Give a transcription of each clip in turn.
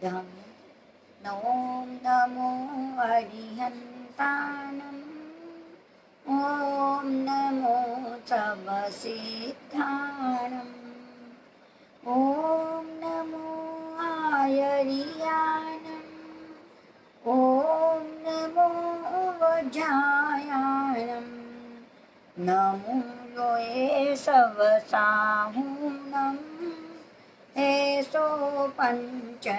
धम ॐ नमो अरिहन्ताणम् ॐ नमो तमसिद्धाणम् ॐ नमो आयर्याणम् ॐ नमो वज्रायाणम् नमो योए सवसाहुणम् एसो पञ्चनमोकारो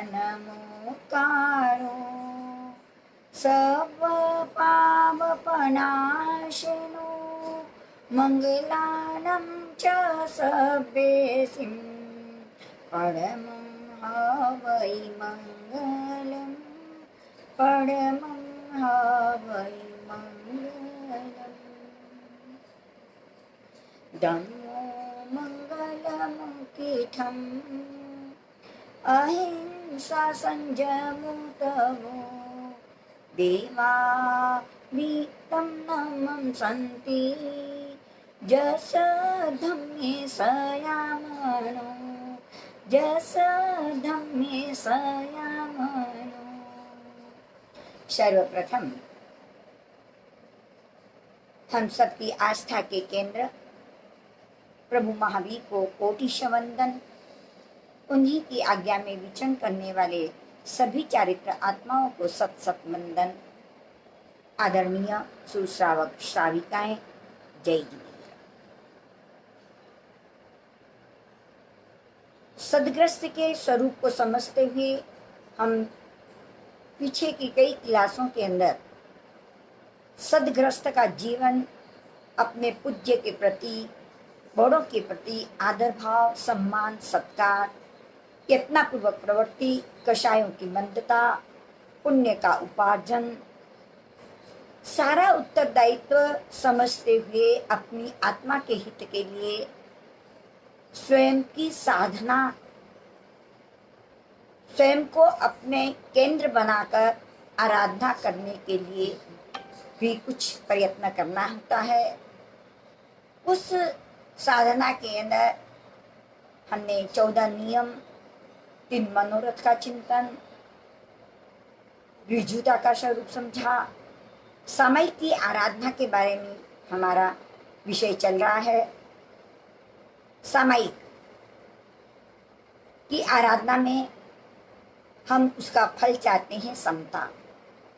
सर्वपापनाशिनो मङ्गलानं च सभ्येसिं परमं हवै मङ्गलम् परमं हवै मङ्गलम् धम्मो मङ्गलमुखितम् अहिंसा संयमो तवो देवा वीतं नमं सन्ति जस धम्मे सयामनो जस धम्मे सयामनो। सर्वप्रथम हम सबकी आस्था के केंद्र प्रभु महावीर को कोटिश वंदन। उन्हीं की आज्ञा में विचरण करने वाले सभी चारित्र आत्माओं को सत सत वंदन। आदरणीय सुश्रावक श्राविकाएं, जय जी। सदग्रस्त के स्वरूप को समझते हुए हम पीछे की कई क्लासों के अंदर सदग्रस्त का जीवन, अपने पूज्य के प्रति, बड़ों के प्रति आदर भाव, सम्मान, सत्कार, यत्नपूर्वक प्रवृत्ति, कषायों की मंदता, पुण्य का उपार्जन, सारा उत्तरदायित्व समझते हुए अपनी आत्मा के हित के लिए स्वयं की साधना, स्वयं को अपने केंद्र बनाकर आराधना करने के लिए भी कुछ प्रयत्न करना होता है। उस साधना के अंदर हमने 14 नियम, 3 मनोरथ का चिंतन, ऋजुता का स्वरूप समझा। समय की आराधना के बारे में हमारा विषय चल रहा है। सामयिक की आराधना में हम उसका फल चाहते हैं, समता।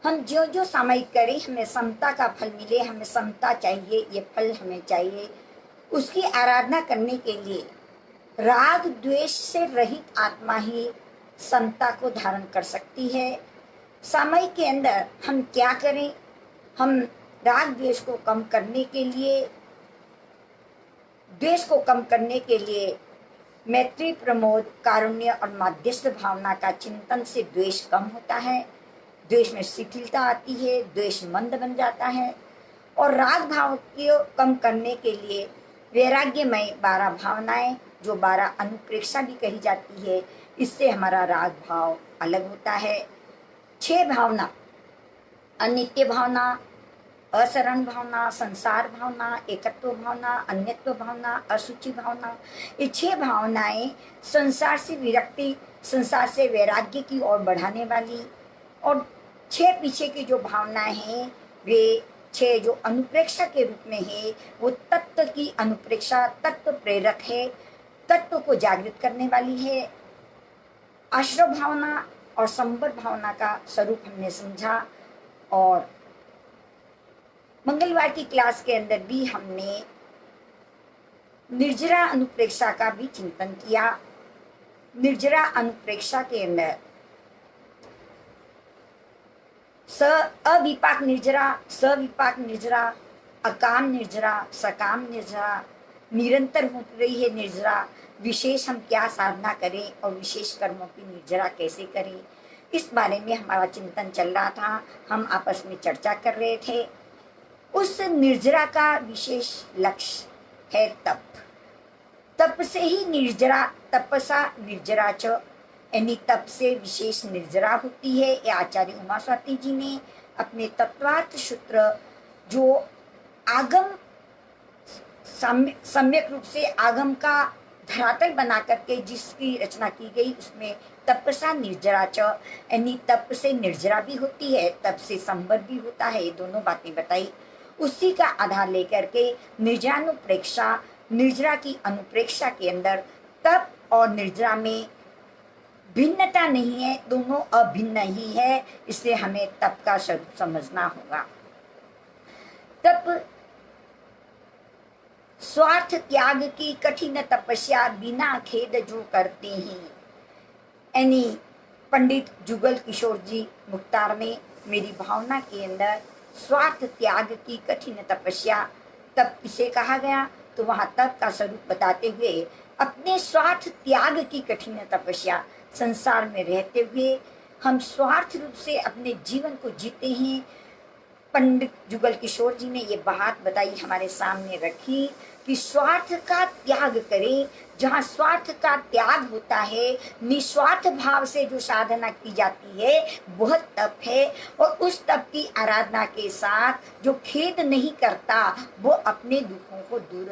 हम जो जो सामयिक करें हमें समता का फल मिले, हमें समता चाहिए, ये फल हमें चाहिए। उसकी आराधना करने के लिए राग द्वेष से रहित आत्मा ही समता को धारण कर सकती है। सामयिक के अंदर हम क्या करें? हम राग द्वेष को कम करने के लिए, द्वेष को कम करने के लिए मैत्री, प्रमोद, कारुण्य और माध्यस्थ भावना का चिंतन से द्वेष कम होता है, द्वेष में शिथिलता आती है, द्वेष मंद बन जाता है। और राग भाव को कम करने के लिए वैराग्यमय 12 भावनाएं, जो 12 अनुप्रेक्षा भी कही जाती है, इससे हमारा राग भाव अलग होता है। 6 भावना, अनित्य भावना, असरण भावना, संसार भावना, एकत्व भावना, अन्यत्व भावना, असुचि भावना, ये 6 भावनाएं संसार से विरक्ति, संसार से वैराग्य की ओर बढ़ाने वाली। और 6 पीछे की जो भावनाएं हैं वे 6 जो अनुप्रेक्षा के रूप में है, वो तत्व की अनुप्रेक्षा, तत्व प्रेरक है, तत्व को जागृत करने वाली है। आश्रव भावना और संबर भावना का स्वरूप हमने समझा। और मंगलवार की क्लास के अंदर भी हमने निर्जरा अनुप्रेक्षा का भी चिंतन किया। निर्जरा अनुप्रेक्षा के अंदर अविपाक निर्जरा, सविपाक निर्जरा, अकाम निर्जरा, सकाम निर्जरा, निरंतर हो रही है निर्जरा, विशेष हम क्या साधना करें और विशेष कर्मों की निर्जरा कैसे करें, इस बारे में हमारा चिंतन चल रहा था। हम आपस में चर्चा कर रहे थे। उस निर्जरा का विशेष लक्ष्य है तप। तप से ही निर्जरा, तपसा निर्जरा च, यानी तप से विशेष निर्जरा होती है। ये आचार्य उमा स्वाति जी ने अपने तत्वार्थ सूत्र, जो आगम सम्यक रूप से आगम का धरातल बना करके जिसकी रचना की गई उसमें तपसा निर्जरा च, यानी तप से निर्जरा भी होती है, तप से संवर भी होता है, ये दोनों बातें बताई। उसी का आधार लेकर के निर्जरानुप्रेक्षा, निर्जरा की अनुप्रेक्षा के अंदर तप और निर्जरा में भिन्नता नहीं है, दोनों अभिन्न ही है, इसलिए हमें तप का स्वरूप समझना होगा। तप स्वार्थ त्याग की कठिन तपस्या बिना खेद जो करते हैं, यानी पंडित जुगल किशोर जी मुख्तार में मेरी भावना के अंदर स्वार्थ त्याग की कठिन तपस्या, तप किसे कहा गया, तो वहाँ तप का स्वरूप बताते हुए अपने स्वार्थ त्याग की कठिन तपस्या, संसार में रहते हुए हम स्वार्थ रूप से अपने जीवन को जीते हैं। पंडित जुगल किशोर जी ने ये बात बताई, हमारे सामने रखी कि स्वार्थ का त्याग करें। जहाँ स्वार्थ का त्याग होता है, निस्वार्थ भाव से जो साधना की जाती है वह तप है, और उस तप की आराधना के साथ जो खेद नहीं करता वो अपने दुखों को दूर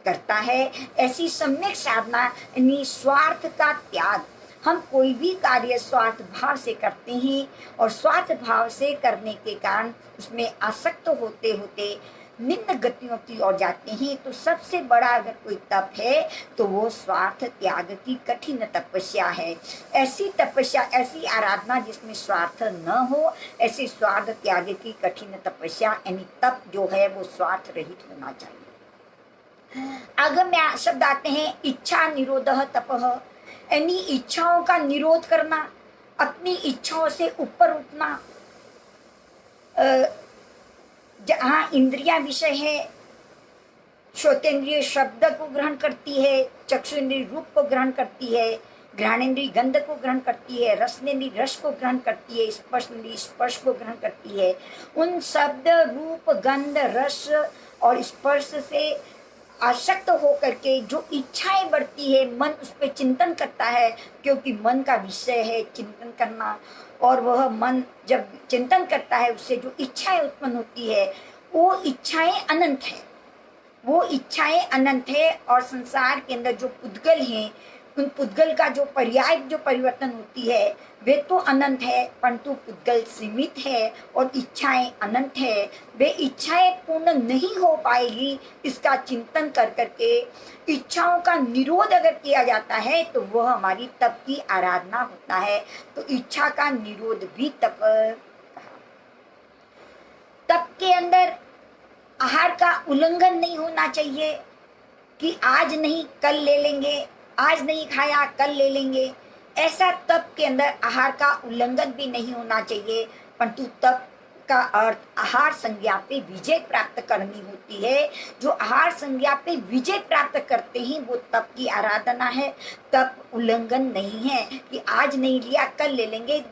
करता है। ऐसी सम्यक साधना निस्वार्थ का त्याग। हम कोई भी कार्य स्वार्थ भाव से करते हैं और स्वार्थ भाव से करने के कारण उसमें आसक्त होते होते निम्न गतियों की ओर जाते हैं। तो सबसे बड़ा अगर कोई तप है तो वो स्वार्थ त्याग की कठिन तपस्या है। ऐसी तपस्या, ऐसी आराधना जिसमें स्वार्थ न हो, ऐसी स्वार्थ त्याग की कठिन तपस्या यानी तप जो है वो स्वार्थ रहित होना चाहिए। आगम्य शब्द आते हैं इच्छा निरोधः तपः, यानी इच्छाओं का निरोध करना, अपनी इच्छाओं से ऊपर उठना। जहाँ इंद्रिया विषय है, श्रोतेंद्रिय शब्द को ग्रहण करती है, चक्षुन्द्रिय रूप को ग्रहण करती है, घ्राणेन्द्रिय गंध को ग्रहण करती है, रसनेन्द्रिय रस को ग्रहण करती है, स्पर्शेन्द्रिय स्पर्श को ग्रहण करती है। उन शब्द रूप गंध रस और स्पर्श से आसक्त होकर के जो इच्छाएं बढ़ती है, मन उस पर चिंतन करता है, क्योंकि मन का विषय है चिंतन करना। और वह मन जब चिंतन करता है उससे जो इच्छाएं उत्पन्न होती है वो इच्छाएं अनंत है, वो इच्छाएं अनंत है। और संसार के अंदर जो पुद्गल हैं, उन पुद्गल का जो पर्याय जो परिवर्तन होती है वे तो अनंत है, परंतु पुद्गल सीमित है और इच्छाएं अनंत है। वे इच्छाएं पूर्ण नहीं हो पाएगी, इसका चिंतन कर करके इच्छाओं का निरोध अगर किया जाता है तो वह हमारी तप की आराधना होता है। तो इच्छा का निरोध भी तप। तप के अंदर आहार का उल्लंघन नहीं होना चाहिए कि आज नहीं कल ले लेंगे, आज नहीं खाया कल ले लेंगे। ऐसा तप के अंदर आहार का उल्लंघन भी नहीं होना चाहिए, परंतु तप का अर्थ आहार संज्ञा पे विजय प्राप्त करनी होती है। जो आहार संज्ञा पे विजय प्राप्त करते हैं वो तप की आराधना है। तप उल्लंघन नहीं है कि आज नहीं लिया कल ले लेंगे,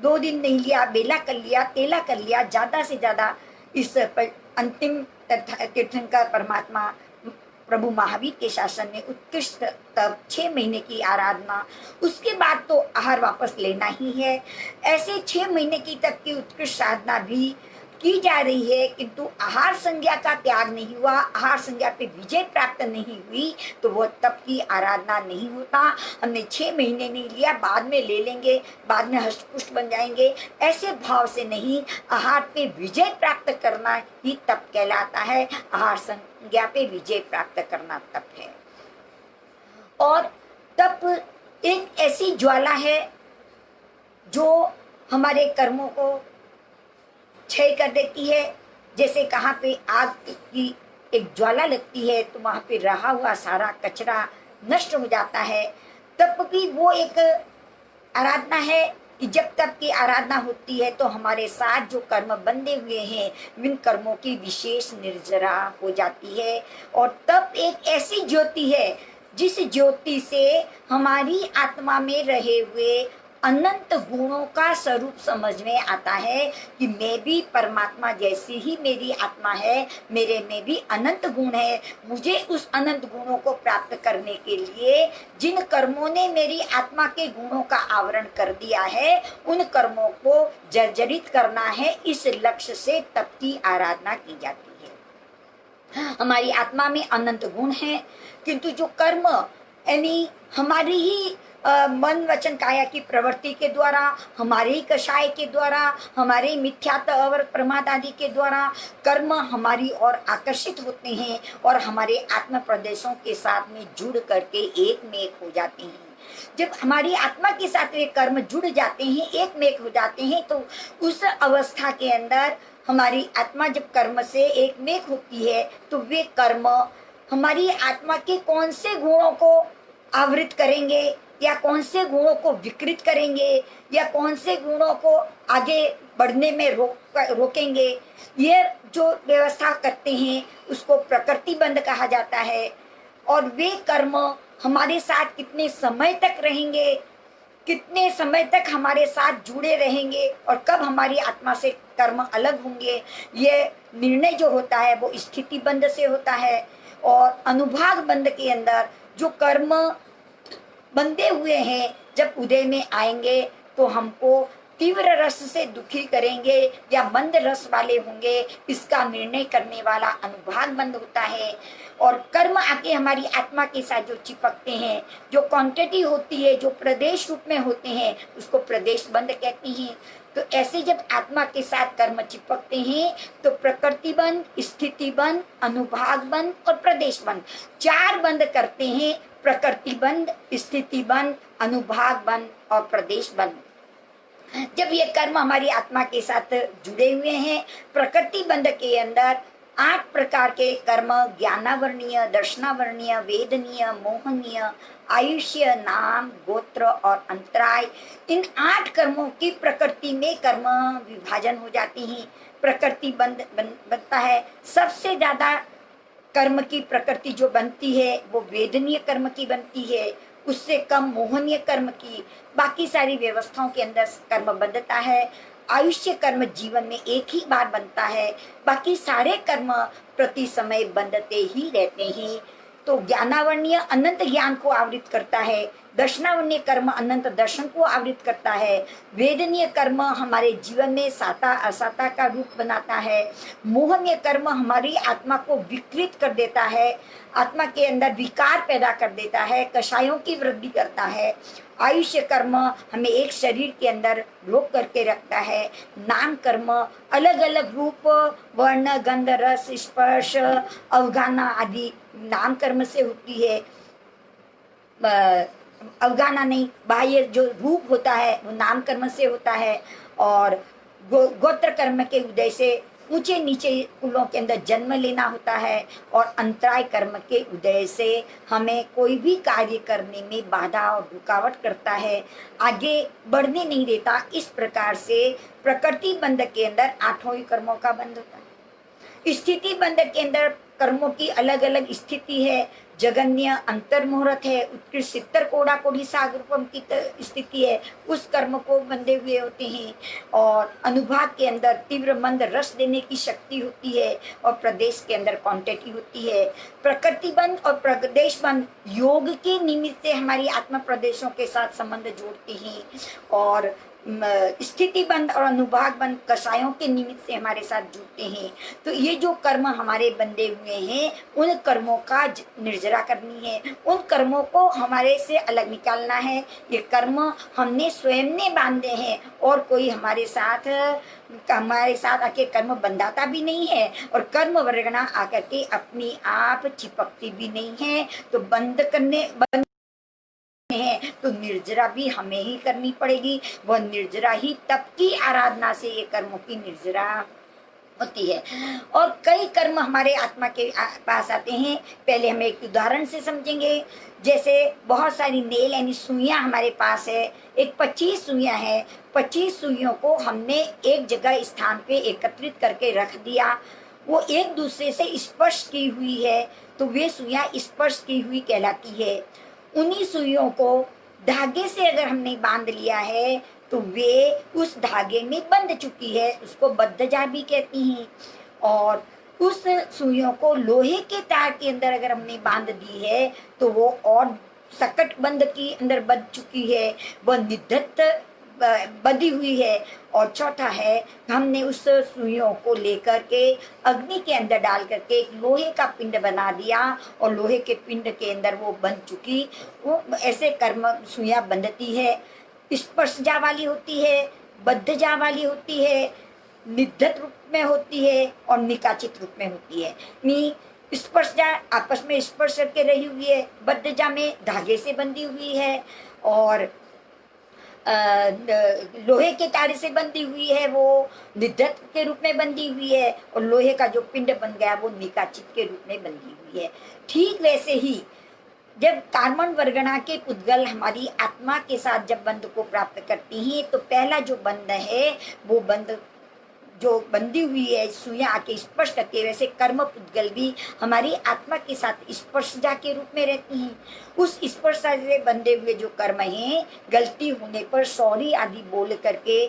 2 दिन नहीं लिया बेला कर लिया तेला कर लिया। ज्यादा से ज्यादा इस अंतिम तीर्थंकर परमात्मा प्रभु महावीर के शासन में उत्कृष्ट तप 6 महीने की आराधना, उसके बाद तो आहार वापस लेना ही है। ऐसे 6 महीने की तप की उत्कृष्ट साधना भी की जा रही है, किंतु आहार संज्ञा का त्याग नहीं हुआ, आहार संज्ञा पे विजय प्राप्त नहीं हुई तो वो तप की आराधना नहीं होता। हमने 6 महीने नहीं लिया, बाद में ले लेंगे, बाद में हष्टपुष्ट बन जाएंगे, ऐसे भाव से नहीं, आहार पे विजय प्राप्त करना ही तप कहलाता है। आहार संज्ञा पे विजय प्राप्त करना तप है। और तप एक ऐसी ज्वाला है जो हमारे कर्मों को क्षय कर देती है। जैसे कहाँ पे आग की एक ज्वाला लगती है तो वहां पे रहा हुआ सारा कचरा नष्ट हो जाता है। तप भी वो एक आराधना है कि जब तप की आराधना होती है तो हमारे साथ जो कर्म बंधे हुए हैं विन कर्मों की विशेष निर्जरा हो जाती है। और तप एक ऐसी ज्योति है जिस ज्योति से हमारी आत्मा में रहे हुए अनंत गुणों का स्वरूप समझ में आता है कि मैं भी परमात्मा जैसी ही मेरी आत्मा है, मेरे में भी अनंत गुण है। मुझे उस अनंत गुणों को प्राप्त करने के लिए जिन कर्मों ने मेरी आत्मा के गुणों का आवरण कर दिया है उन कर्मों को जर्जरित करना है। इस लक्ष्य से तप की आराधना की जाती है। हमारी आत्मा में अनंत गुण है, किंतु जो कर्म यानी हमारी ही मन वचन काया की प्रवृत्ति के द्वारा, हमारे ही कषाय के द्वारा, हमारे मिथ्यात्व और प्रमाद आदि के द्वारा कर्म हमारी ओर आकर्षित होते हैं और हमारे आत्म प्रदेशों के साथ में जुड़ करके एक में एक हो जाते हैं। जब हमारी आत्मा के साथ वे कर्म जुड़ जाते हैं, एक में एक हो जाते हैं, तो उस अवस्था के अंदर हमारी आत्मा जब कर्म से एक में एक होती है तो वे कर्म हमारी आत्मा के कौन से गुणों को आवृत करेंगे या कौन से गुणों को विकृत करेंगे या कौन से गुणों को आगे बढ़ने में रोकेंगे, ये जो व्यवस्था करते हैं उसको प्रकृति बंध कहा जाता है। और वे कर्म हमारे साथ कितने समय तक रहेंगे, कितने समय तक हमारे साथ जुड़े रहेंगे और कब हमारी आत्मा से कर्म अलग होंगे, ये निर्णय जो होता है वो स्थिति बंध से होता है। और अनुभाग बंध के अंदर जो कर्म बंधे हुए हैं जब उदय में आएंगे तो हमको तीव्र रस से दुखी करेंगे या मंद रस वाले होंगे, इसका निर्णय करने वाला अनुभाग बंध होता है। और कर्म आके हमारी आत्मा के साथ जो चिपकते हैं, जो क्वांटिटी होती है, जो प्रदेश रूप में होते हैं, उसको प्रदेश बंध कहते हैं। तो ऐसे जब आत्मा के साथ कर्म चिपकते हैं तो प्रकृति बंध, स्थिति बंध, अनुभाग बंध और प्रदेश बंध, चार बंध करते हैं। प्रकृति बंध, स्थिति बंध, अनुभाग बंध और प्रदेश बंध। जब ये कर्म हमारी आत्मा के साथ जुड़े हुए हैं, प्रकृति बंध के अंदर 8 प्रकार के कर्म, ज्ञानावर्णीय, दर्शनावर्णीय, वेदनीय, मोहनीय, आयुष्य, नाम, गोत्र और अंतराय, इन 8 कर्मों की प्रकृति में कर्म विभाजन हो जाती हैं। प्रकृति बनता है। सबसे ज्यादा कर्म की प्रकृति जो बनती है वो वेदनीय कर्म की बनती है, उससे कम मोहनीय कर्म की। बाकी सारी व्यवस्थाओं के अंदर कर्म बंधता है। आयुष्य कर्म जीवन में एक ही बार बनता है, बाकी सारे कर्म प्रति समय बंधते ही रहते हैं। तो ज्ञानावर्णीय अनंत ज्ञान को आवृत करता है, दर्शनावर्णीय कर्म अनंत दर्शन को आवृत करता है, वेदनीय कर्म हमारे जीवन में साता असाता का रूप बनाता है, मोहनीय कर्म हमारी आत्मा को विकृत कर देता है, आत्मा के अंदर विकार पैदा कर देता है, कषायों की वृद्धि करता है। आयुष्य कर्म हमें एक शरीर के अंदर रोक करके रखता है। नाम कर्म अलग अलग रूप, वर्ण, गंध, रस, स्पर्श, अवगाना आदि नाम कर्म से होती है। अवगाना नहीं, बाह्य जो रूप होता है वो नाम कर्म से होता है। और गोत्र कर्म के उदय से ऊंचे नीचे कुलों के अंदर जन्म लेना होता है। और अंतराय कर्म के उदय से हमें कोई भी कार्य करने में बाधा और रुकावट करता है, आगे बढ़ने नहीं देता। इस प्रकार से प्रकृति बंध के अंदर 8 ही कर्मों का बंध होता है। स्थिति बंध के अंदर कर्मों की अलग अलग स्थिति है। जगन्य अंतर मुहूर्त है, उत्कृष्ट सितर कोड़ा कोड़ी सागरूपम की स्थिति है, उस कर्म को बंधे हुए होते हैं। और अनुभाग के अंदर तीव्र मंद रस देने की शक्ति होती है और प्रदेश के अंदर क्वांटिटी होती है। प्रकृति बंध और प्रदेश बंध योग के निमित्त से हमारी आत्मा प्रदेशों के साथ संबंध जोड़ते हैं। और स्थिति बंध और अनुभाग बंध कषायों के निमित्त से हमारे साथ जुड़ते हैं। तो ये जो कर्म हमारे बंधे हुए हैं, उन कर्मों का निर्जरा करनी है, उन कर्मों को हमारे से अलग निकालना है। ये कर्म हमने स्वयं ने बांधे हैं और कोई हमारे साथ आके कर्म बंधाता भी नहीं है और कर्म वर्गणा आकर के अपनी आप चिपकती भी नहीं है। तो बंद है तो निर्जरा भी हमें ही करनी पड़ेगी। वह निर्जरा ही तप की आराधना से ये कर्मों की निर्जरा होती है। और कई कर्म हमारे आत्मा के पास आते हैं। पहले हम एक उदाहरण से समझेंगे। जैसे बहुत सारी नेल यानी सुइयां हमारे पास है, एक 25 सुइयां है। 25 सुइयों को हमने एक जगह स्थान पे एकत्रित करके रख दिया, वो एक दूसरे से स्पर्श की हुई है, तो वे सुइयां स्पर्श की हुई कहलाती है। उन्हीं सुइयों को धागे से अगर हमने बांध लिया है तो वे उस धागे में बंध चुकी है, उसको बद्धजा भी कहती हैं। और उस सुइयों को लोहे के तार के अंदर अगर हमने बांध दी है तो वो और सकट बंध के अंदर बंध चुकी है, वह निधत्त बंधी हुई है। और चौथा है, हमने उस सुइयों को लेकर के अग्नि के अंदर डाल करके एक लोहे का पिंड बना दिया और लोहे के पिंड के अंदर वो बंध चुकी। वो ऐसे कर्म सुइयां बंधती है, स्पर्शजा वाली होती है, बद्धजा वाली होती है, निधत रूप में होती है और निकाचित रूप में होती है। स्पर्शजा आपस में स्पर्श करके रही हुई है, बद्धजा में धागे से बंधी हुई है और लोहे के तारे से बंधी हुई है, वो निधत के रूप में बंधी हुई है। और लोहे का जो पिंड बन गया वो निकाचित के रूप में बंधी हुई है। ठीक वैसे ही जब कार्बन वर्गणा के पुद्गल हमारी आत्मा के साथ जब बंध को प्राप्त करती हैं तो पहला जो बंध है वो बंध जो बंधी हुई है सुइयां आके स्पर्श करती है, वैसे कर्म पुद्गल भी हमारी आत्मा के साथ स्पर्शजा के रूप में रहती हैं। उस स्पर्शजा से बंधे हुए जो कर्म हैं, गलती होने पर सॉरी आदि बोल करके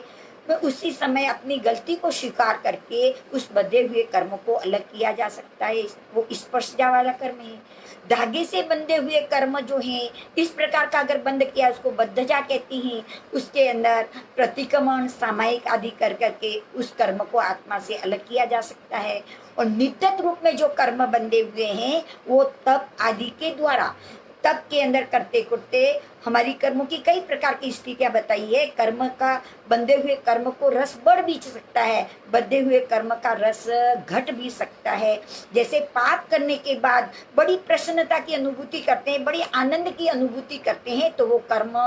उसी समय अपनी गलती को स्वीकार करके उस बंधे हुए कर्म को अलग किया जा सकता है। वो स्पर्शजा वाला कर्म है। धागे से बंधे हुए कर्म जो हैं, इस प्रकार का अगर बंध किया उसको बद्धजा कहती हैं। उसके अंदर प्रतिक्रमण सामायिक आदि कर करके उस कर्म को आत्मा से अलग किया जा सकता है। और नित्यत रूप में जो कर्म बंधे हुए हैं वो तप आदि के द्वारा, तप के अंदर करते करते हमारी कर्मों की कई प्रकार की स्थितियां बताई है। कर्म का बंधे हुए कर्म को रस बढ़ भी सकता है, बंधे हुए कर्म का रस घट भी सकता है। जैसे पाप करने के बाद बड़ी प्रसन्नता की अनुभूति करते हैं, बड़ी आनंद की अनुभूति करते हैं, तो वो कर्म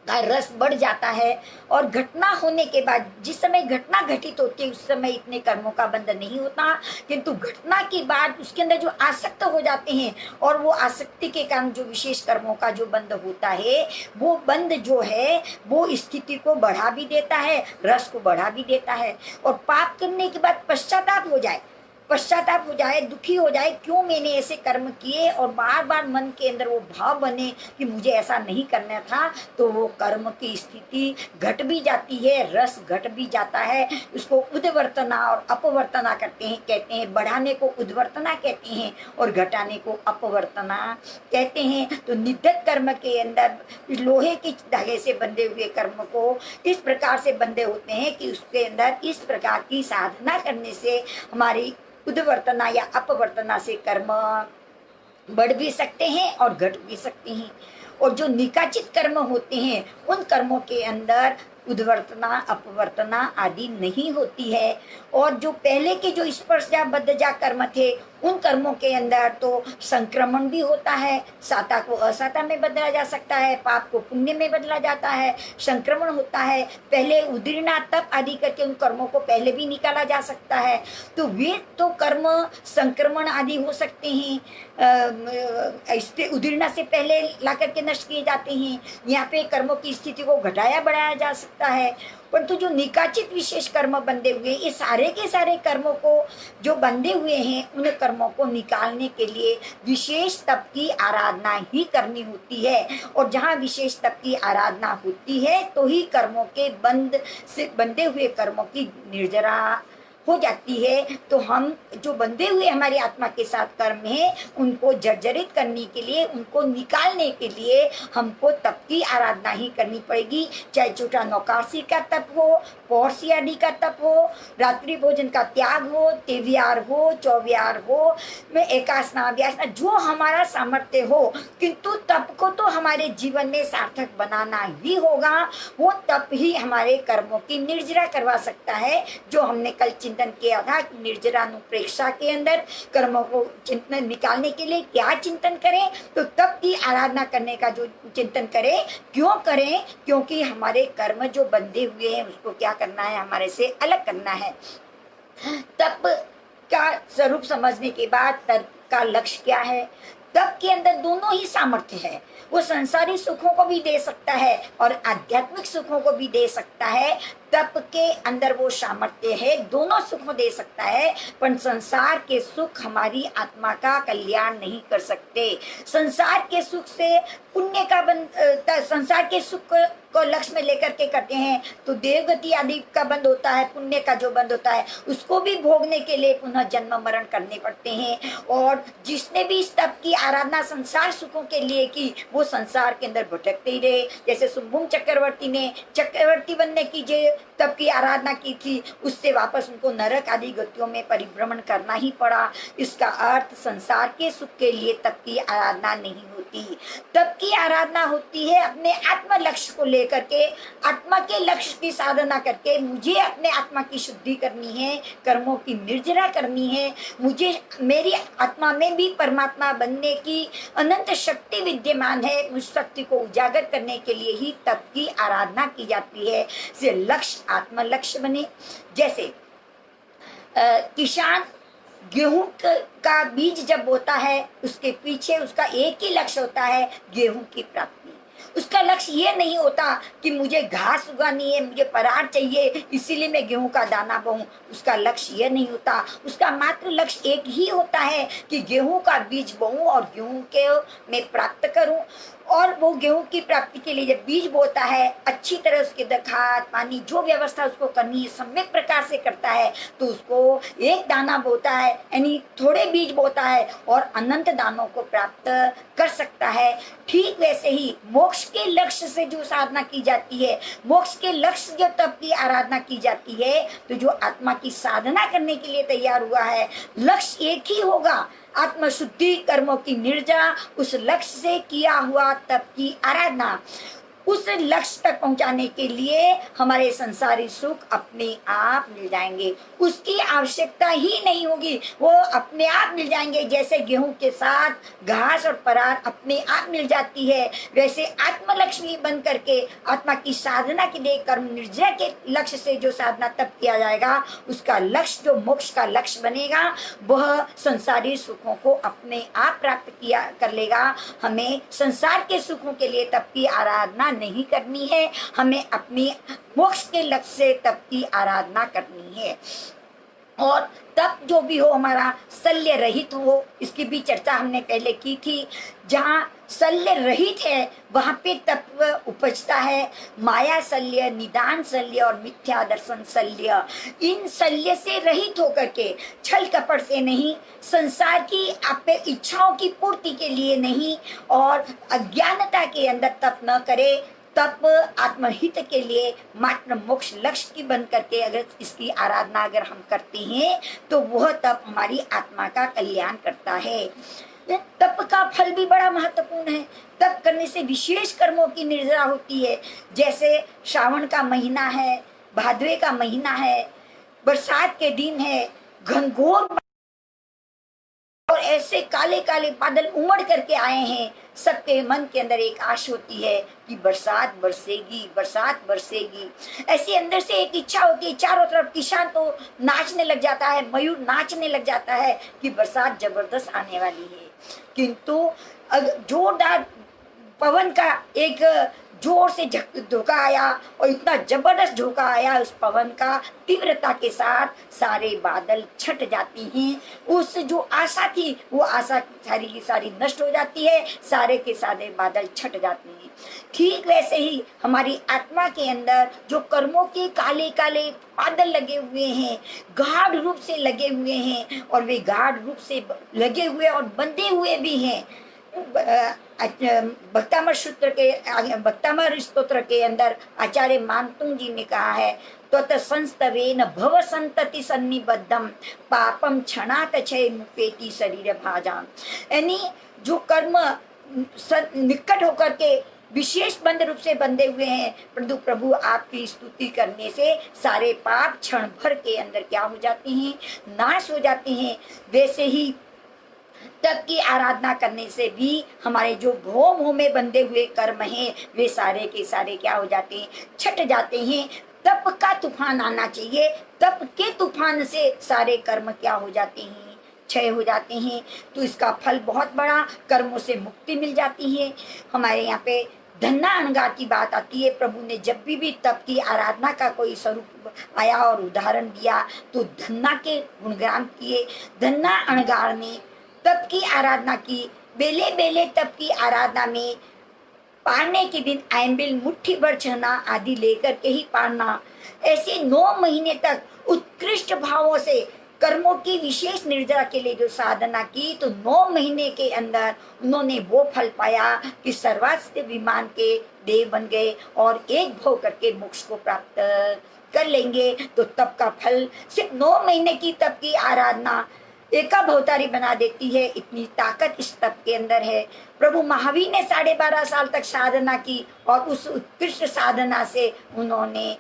का रस बढ़ जाता है। और घटना होने के बाद जिस समय घटना घटित होती है उस समय इतने कर्मों का बंध नहीं होता, किंतु घटना के बाद उसके अंदर जो आसक्त हो जाते हैं और वो आसक्ति के कारण जो विशेष कर्मों का जो बंध होता है वो बंध जो है वो स्थिति को बढ़ा भी देता है, रस को बढ़ा भी देता है। और पाप करने के बाद पश्चाताप हो जाए, पश्चाताप हो जाए, दुखी हो जाए, क्यों मैंने ऐसे कर्म किए, और बार बार मन के अंदर वो भाव बने कि मुझे ऐसा नहीं करना था, तो वो कर्म की स्थिति घट भी जाती है, रस घट भी जाता है। उसको उद्वर्तना और अपवर्तना करते हैं, कहते हैं। बढ़ाने को उद्वर्तना कहते हैं और घटाने को अपवर्तना कहते हैं। तो निधत कर्म के अंदर लोहे की धागे से बंधे हुए कर्म को इस प्रकार से बंधे होते हैं कि उसके अंदर इस प्रकार की साधना करने से हमारी उद्वर्तना या अपवर्तना से कर्म बढ़ भी सकते हैं और घट भी सकते हैं। और जो निकाचित कर्म होते हैं उन कर्मों के अंदर उद्वर्तना अपवर्तना आदि नहीं होती है। और जो पहले के जो स्पर्शजा बद्धजा कर्म थे उन कर्मों के अंदर तो संक्रमण भी होता है, साता को असाता में बदला जा सकता है, पाप को पुण्य में बदला जाता है, संक्रमण होता है। पहले उदीर्णा तप आदि करके उन कर्मों को पहले भी निकाला जा सकता है। तो वे तो कर्म संक्रमण आदि हो सकते हैं, उदीर्णा से पहले ला करके नष्ट किए जाते हैं। यहाँ पे कर्मों की स्थिति को घटाया बढ़ाया जा सकता है। परंतु जो निकाचित विशेष कर्म बंधे हुए, ये सारे के सारे कर्मों को जो बंधे हुए हैं उन कर्मों को निकालने के लिए विशेष तप की आराधना ही करनी होती है। और जहाँ विशेष तप की आराधना होती है तो ही कर्मों के बंध से बंधे हुए कर्मों की निर्जरा हो जाती है। तो हम जो बंधे हुए हमारी आत्मा के साथ कर्म है उनको जर्जरित करने के लिए, उनको निकालने के लिए हमको तप की आराधना ही करनी पड़ेगी। चाहे छोटा नौकासी का तप हो, पौरसी आदि का तप हो, रात्रि भोजन का त्याग हो, तेवियार हो, चौवियार हो, में एकासना व्यासना, जो हमारा सामर्थ्य हो, किंतु तप को तो हमारे जीवन में सार्थक बनाना ही होगा। वो तप ही हमारे कर्मों की निर्जरा करवा सकता है। जो हमने कल चिंतन किया था कि निर्जरानुप्रेक्षा के अंदर कर्मों को चिंतन निकालने के लिए क्या चिंतन करें, तो तप की आराधना करने का जो चिंतन करें। क्यों करें? क्योंकि हमारे कर्म जो बंधे हुए हैं उसको क्या करना है, हमारे से अलग करना है। तप का स्वरूप समझने के बाद तप का लक्ष्य क्या है? तप के अंदर दोनों ही सामर्थ्य है। वो संसारी सुखों को भी दे सकता है और आध्यात्मिक सुखों को भी दे सकता है। तप के अंदर वो सामर्थ्य है, दोनों सुखों दे सकता है। पर संसार के सुख हमारी आत्मा का कल्याण नहीं कर सकते। संसार के सुख से पुण्य का संसार के सुख को लक्ष्य में लेकर के करते हैं तो देवगति आदि का बंद होता है, पुण्य का जो बंद होता है उसको भी भोगने के लिए पुनः जन्म मरण करने पड़ते हैं। और जिसने भी इस तप की आराधना संसार सुखों के लिए की वो संसार के अंदर भटकते ही रहे। जैसे शुंभुम चक्रवर्ती ने चक्रवर्ती बनने की जो तप की आराधना की थी उससे वापस उनको नरक आदि गतियों में परिभ्रमण करना ही पड़ा। इसका अर्थ संसार के सुख के लिए तप की आराधना नहीं होती। तप की आराधना होती है अपने आत्म लक्ष्य को लेकर के, आत्मा के लक्ष्य की साधना करके मुझे अपने आत्मा की शुद्धि करनी है, कर्मों की निर्जरा करनी है, मुझे मेरी आत्मा में भी परमात्मा बनने की अनंत शक्ति विद्यमान है। उस शक्ति को उजागर करने के लिए ही तप की आराधना की जाती है से लक्ष्य आत्म लक्ष्य बने। जैसे किसान गेहूं का बीज जब बोता है उसके पीछे उसका एक ही लक्ष्य होता है, गेहूं की प्राप्ति। उसका लक्ष्य ये नहीं होता कि मुझे घास उगानी है, मुझे परार चाहिए इसीलिए मैं गेहूं का दाना बोऊं। उसका लक्ष्य ये नहीं होता। उसका मात्र लक्ष्य एक ही होता है कि गेहूं का बीज बोऊं और गेहूं के मैं प्राप्त करूं। और वो गेहूं की प्राप्ति के लिए जब बीज बोता है अच्छी तरह उसके खाद पानी जो व्यवस्था उसको करनी है सम्यक प्रकार से करता है तो उसको एक दाना बोता है यानी थोड़े बीज बोता है और अनंत दानों को प्राप्त कर सकता है। ठीक वैसे ही मोक्ष के लक्ष्य से जो साधना की जाती है, मोक्ष के लक्ष्य जो तप की आराधना की जाती है तो जो आत्मा की साधना करने के लिए तैयार हुआ है लक्ष्य एक ही होगा, आत्मशुद्धि कर्मों की निर्जरा, उस लक्ष्य से किया हुआ तप की आराधना। उस लक्ष्य तक पहुंचाने के लिए हमारे संसारी सुख अपने आप मिल जाएंगे, उसकी आवश्यकता ही नहीं होगी, वो अपने आप मिल जाएंगे। जैसे गेहूं के साथ घास और परार अपने आप मिल जाती है वैसे आत्मलक्ष्मी बन करके आत्मा की साधना के लिए कर्म निर्जय के लक्ष्य से जो साधना तब किया जाएगा उसका लक्ष्य जो मोक्ष का लक्ष्य बनेगा वह संसारी सुखों को अपने आप प्राप्त किया कर लेगा। हमें संसार के सुखों के लिए तप की आराधना नहीं करनी है, हमें अपनी मोक्ष के लक्ष्य से तप की आराधना करनी है। और तप जो भी हो हमारा शल्य रहित हो, इसकी भी चर्चा हमने पहले की थी। जहाँ शल्य रहित है वहां पे तप उपजता है। माया शल्य, निदान शल्य और मिथ्या दर्शन शल्य, इन शल्य से रहित होकर के छल कपट से नहीं, संसार की आपके इच्छाओं की पूर्ति के लिए नहीं और अज्ञानता के अंदर तप न करे। तप आत्महित के लिए मात्र मोक्ष लक्ष्य की बन करके अगर इसकी आराधना अगर हम करते हैं तो वह तप हमारी आत्मा का कल्याण करता है। तप का फल भी बड़ा महत्वपूर्ण है। तप करने से विशेष कर्मों की निर्जरा होती है। जैसे श्रावण का महीना है, भादवे का महीना है, बरसात के दिन है, घनघोर और ऐसे काले काले बादल उमड़ करके आए हैं, सबके मन के अंदर एक आश होती है कि बरसात बरसेगी, बरसात बरसेगी। ऐसी अंदर से एक इच्छा होती है। चारों तरफ किसान तो नाचने लग जाता है, मयूर नाचने लग जाता है कि बरसात जबरदस्त आने वाली है। किंतु जोरदार पवन का एक जोर से झोंका आया और इतना जबरदस्त झोंका आया उस पवन का, तीव्रता के साथ सारे बादल छट जाती हैं। उस जो आशा थी वो आशा सारी की सारी नष्ट हो जाती है, सारे के सारे बादल छट जाते हैं। ठीक वैसे ही हमारी आत्मा के अंदर जो कर्मों के काले काले बादल लगे हुए हैं, गाढ़ रूप से लगे हुए हैं और वे गाढ़ रूप से लगे हुए और बंधे हुए भी हैं। भक्तामर सूत्र के भक्तामर स्तोत्र के अंदर आचार्य मानतुंग जी ने कहा है तो संस्तवेन भव संतति सन्निबद्धम पापम क्षणात क्षय मुपेति शरीर भाजाम। यानी जो कर्म निकट होकर के विशेष बंद रूप से बंधे हुए हैं, परंतु प्रभु आपकी स्तुति करने से सारे पाप क्षण भर के अंदर क्या हो जाते हैं, नाश हो जाते हैं। वैसे ही तप की आराधना करने से भी हमारे जो भोम में बंधे हुए कर्म हैं वे सारे के सारे क्या हो जाते हैं, छट जाते हैं। तप का तूफान आना चाहिए, तप के तूफान से सारे कर्म क्या हो जाते हैं, क्षय हो जाते हैं। तो इसका फल बहुत बड़ा, कर्मों से मुक्ति मिल जाती है। हमारे यहाँ पे धन्ना अणगार की बात आती है। प्रभु ने जब भी तप की आराधना का कोई स्वरूप आया और उदाहरण दिया तो धन्ना के गुणगान किए। धन्ना अणगार ने तप की आराधना की, बेले बेले तप की आराधना में पारने के दिन आयम्बिल मुट्ठी भर छना आदि लेकर के ही पारना। ऐसे 9 महीने तक उत्कृष्ट भावों से कर्मों की विशेष निर्जरा के लिए जो साधना की, तो 9 महीने के अंदर उन्होंने वो फल पाया कि सर्वास्त्र विमान के देव बन गए और एक भोग करके मोक्ष को प्राप्त कर लेंगे। तो तप का फल सिर्फ 9 महीने की तप की आराधना एका भवतारी बना देती है। इतनी ताकत इस तप के अंदर है। प्रभु महावीर ने 12.5 साल तक साधना की और उस उत्कृष्ट साधना से उन्होंने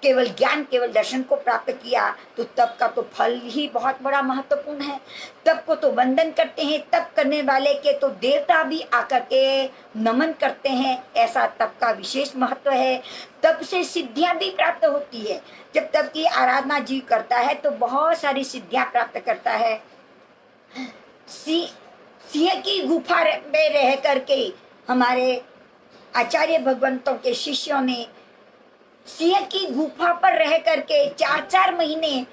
केवल ज्ञान, केवल दर्शन को प्राप्त किया। तो तप का तो फल ही बहुत बड़ा महत्वपूर्ण है। तप को तो वंदन करते हैं, तप करने वाले के तो देवता भी आकर के नमन करते हैं। ऐसा तप का विशेष महत्व है। तप से सिद्धियां भी प्राप्त होती है। जब तप की आराधना जीव करता है तो बहुत सारी सिद्धियां प्राप्त करता है। सिंह की गुफा में रह करके हमारे आचार्य भगवंतों के शिष्यों ने सिंह की गुफा पर रह करके 4 महीने